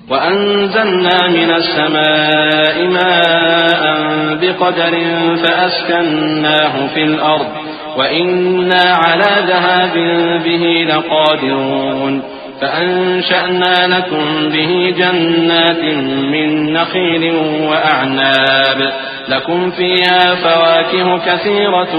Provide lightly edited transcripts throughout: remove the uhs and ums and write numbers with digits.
وأنزلنا من السماء ماء بقدر فأسكناه في الأرض وإنا على ذهاب به لقادرون فأنشأنا لكم به جنات من نخيل وأعناب لكم فيها فواكه كثيرة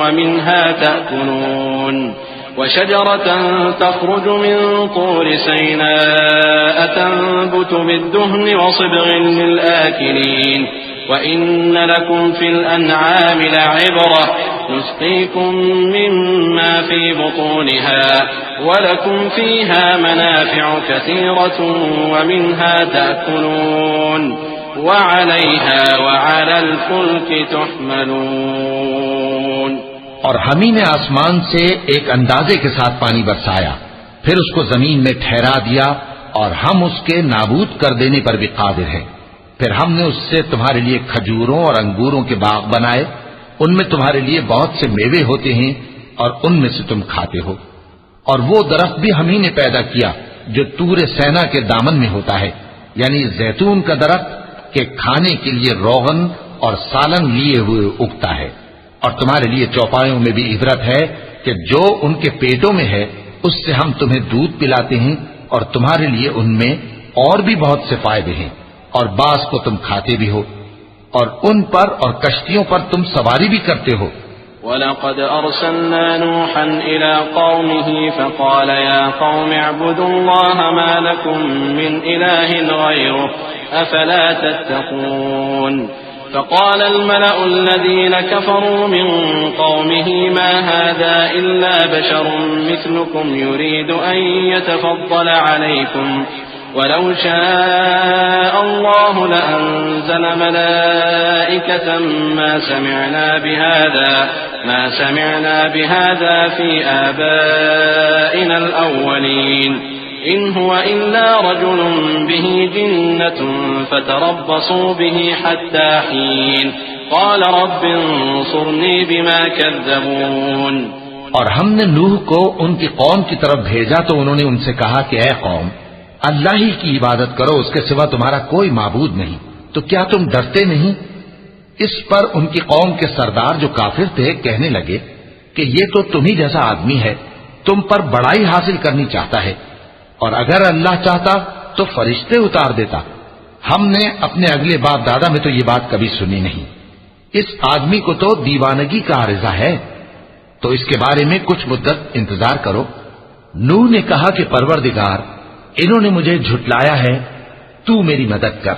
ومنها تأكلون وشجرة تخرج من طور سيناء تنبت بالدهن وصبغ للآكلين وإن لكم في الأنعام لعبرة نسقيكم مما في بطونها ولكم فيها منافع كثيرة ومنها تأكلون وعليها وعلى الفلك تحملون۔ اور ہم ہی نے آسمان سے ایک اندازے کے ساتھ پانی برسایا، پھر اس کو زمین میں ٹھہرا دیا اور ہم اس کے نابود کر دینے پر بھی قادر ہیں۔ پھر ہم نے اس سے تمہارے لیے کھجوروں اور انگوروں کے باغ بنائے، ان میں تمہارے لیے بہت سے میوے ہوتے ہیں اور ان میں سے تم کھاتے ہو۔ اور وہ درخت بھی ہم ہی نے پیدا کیا جو طور سینا کے دامن میں ہوتا ہے، یعنی زیتون کا درخت کہ کھانے کے لیے روغن اور سالن لیے ہوئے اگتا ہے۔ اور تمہارے لیے چوپایوں میں بھی عبرت ہے کہ جو ان کے پیٹوں میں ہے اس سے ہم تمہیں دودھ پلاتے ہیں، اور تمہارے لیے ان میں اور بھی بہت سے فائدے ہیں، اور بعض کو تم کھاتے بھی ہو، اور ان پر اور کشتیوں پر تم سواری بھی کرتے ہو۔ وَلَقَدْ أَرْسَلْنَا نُوحًا إِلَىٰ قَوْمِهِ فَقَالَ يَا قَوْمِ اعْبُدُوا اللَّهَ مَا لَكُم مِّنْ إِلَٰهٍ غَيْرُهُ أَفَلَا تَتَّقُونَ فقال الملأ الذين كفروا من قومه ما هذا إلا بشر مثلكم يريد أن يتفضل عليكم ولو شاء الله لأنزل ملائكة ما سمعنا بهذا في آبائنا الأولين إن هو إلا رجل به جنة فتربصوا به حتى حين قال رب انصرني بما كذبون۔ اور ہم نے نوح کو ان کی قوم کی طرف بھیجا تو انہوں نے ان سے کہا کہ اے قوم، اللہ ہی کی عبادت کرو، اس کے سوا تمہارا کوئی معبود نہیں، تو کیا تم ڈرتے نہیں؟ اس پر ان کی قوم کے سردار جو کافر تھے کہنے لگے کہ یہ تو تم ہی جیسا آدمی ہے، تم پر بڑائی حاصل کرنی چاہتا ہے، اور اگر اللہ چاہتا تو فرشتے اتار دیتا۔ ہم نے اپنے اگلے باپ دادا میں تو یہ بات کبھی سنی نہیں، اس آدمی کو تو دیوانگی کا عارضہ ہے، تو اس کے بارے میں کچھ مدت انتظار کرو۔ نوح نے کہا کہ پروردگار، انہوں نے مجھے جھٹلایا ہے، تو میری مدد کر۔